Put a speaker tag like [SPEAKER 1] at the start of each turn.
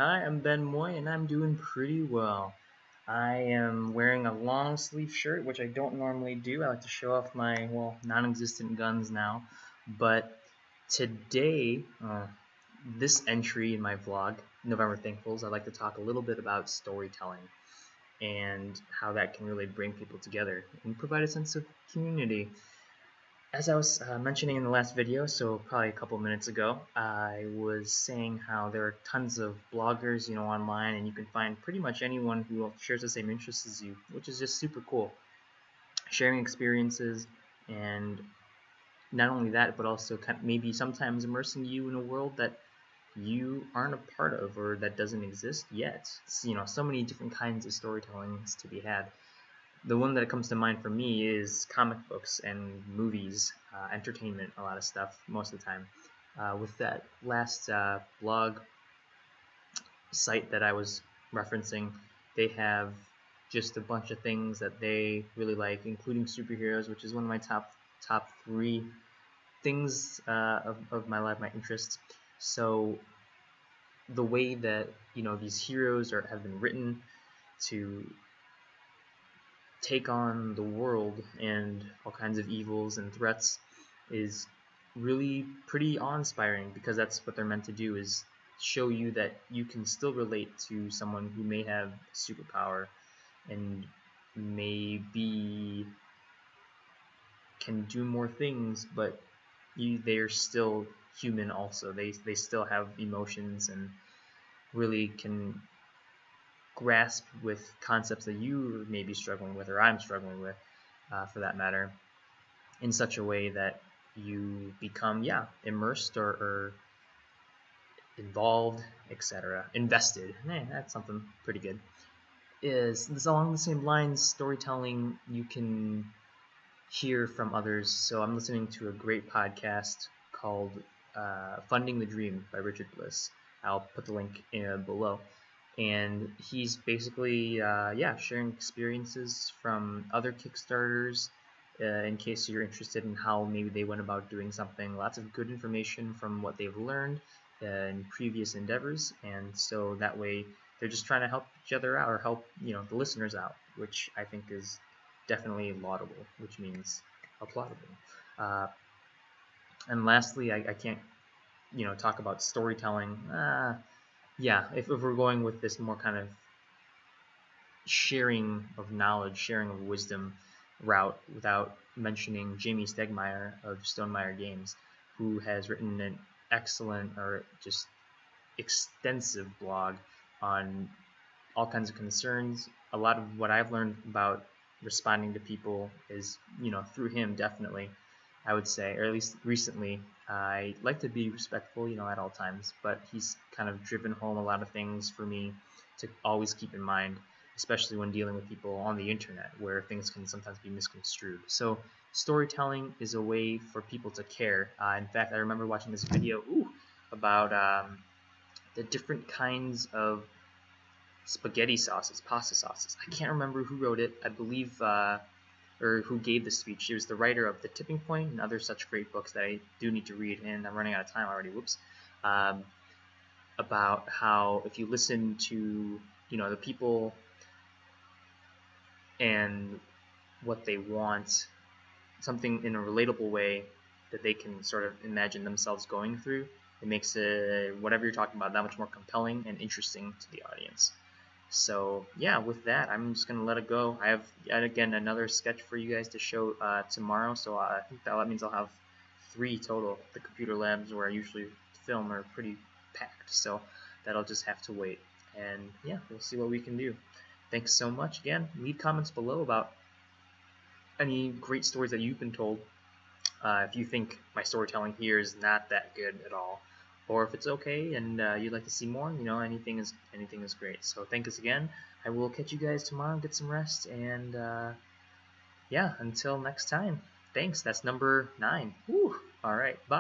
[SPEAKER 1] Hi, I'm Ben Moy, and I'm doing pretty well. I am wearing a long sleeve shirt, which I don't normally do. I like to show off my, non existent guns now. But today, this entry in my vlog, November Thankfuls, I'd like to talk a little bit about storytelling and how that can really bring people together and provide a sense of community. As I was mentioning in the last video, so probably a couple minutes ago, I was saying how there are tons of bloggers, online, and you can find pretty much anyone who shares the same interests as you, which is just super cool. Sharing experiences, and not only that, but also maybe sometimes immersing you in a world that you aren't a part of or that doesn't exist yet. So many different kinds of storytellings to be had. The one that comes to mind for me is comic books and movies, entertainment, a lot of stuff most of the time. With that last blog site that I was referencing, they have just a bunch of things that they really like, including superheroes, which is one of my top three things of my life, my interests. So the way that these heroes have been written to take on the world and all kinds of evils and threats is really pretty awe-inspiring, because that's what they're meant to do, is show you that you can still relate to someone who may have superpower and maybe can do more things, but they're still human also. They still have emotions and really can grasp with concepts that you may be struggling with, or I'm struggling with, for that matter, in such a way that you become, immersed or involved, etc. Invested. That's something pretty good. Is this along the same lines? Storytelling you can hear from others. So I'm listening to a great podcast called Funding the Dream by Richard Bliss. I'll put the link below. And he's basically, sharing experiences from other Kickstarters, in case you're interested in how maybe they went about doing something. Lots of good information from what they've learned in previous endeavors, and so that way they're just trying to help each other out, or help the listeners out, which I think is definitely laudable, which means applaudable. Uh, and lastly, I can't talk about storytelling. If we're going with this more kind of sharing of knowledge, sharing of wisdom route, without mentioning Jamey Stegmaier of Stonemaier Games, who has written an excellent, or just extensive blog on all kinds of concerns. A lot of what I've learned about responding to people is, through him, definitely, I would say, or at least recently. I like to be respectful, at all times, but he's kind of driven home a lot of things for me to always keep in mind, especially when dealing with people on the internet, where things can sometimes be misconstrued. So storytelling is a way for people to care. In fact, I remember watching this video about the different kinds of spaghetti sauces, pasta sauces. I can't remember who wrote it. I believe, or who gave the speech. It was the writer of The Tipping Point and other such great books that I do need to read, and I'm running out of time already. Whoops. About how if you listen to the people and what they want, something in a relatable way that they can sort of imagine themselves going through, it makes whatever you're talking about that much more compelling and interesting to the audience. So with that, I'm just gonna let it go. I have yet again another sketch for you guys to show tomorrow, so I think that means I'll have 3 total. The computer labs where I usually film are pretty packed, so that'll just have to wait. And we'll see what we can do. Thanks so much again. Leave comments below about any great stories that you've been told. If you think my storytelling here is not that good at all, or if it's okay and you'd like to see more, anything is great. So thanks again. I will catch you guys tomorrow. Get some rest, and until next time. Thanks. That's number 9. Woo. All right. Bye.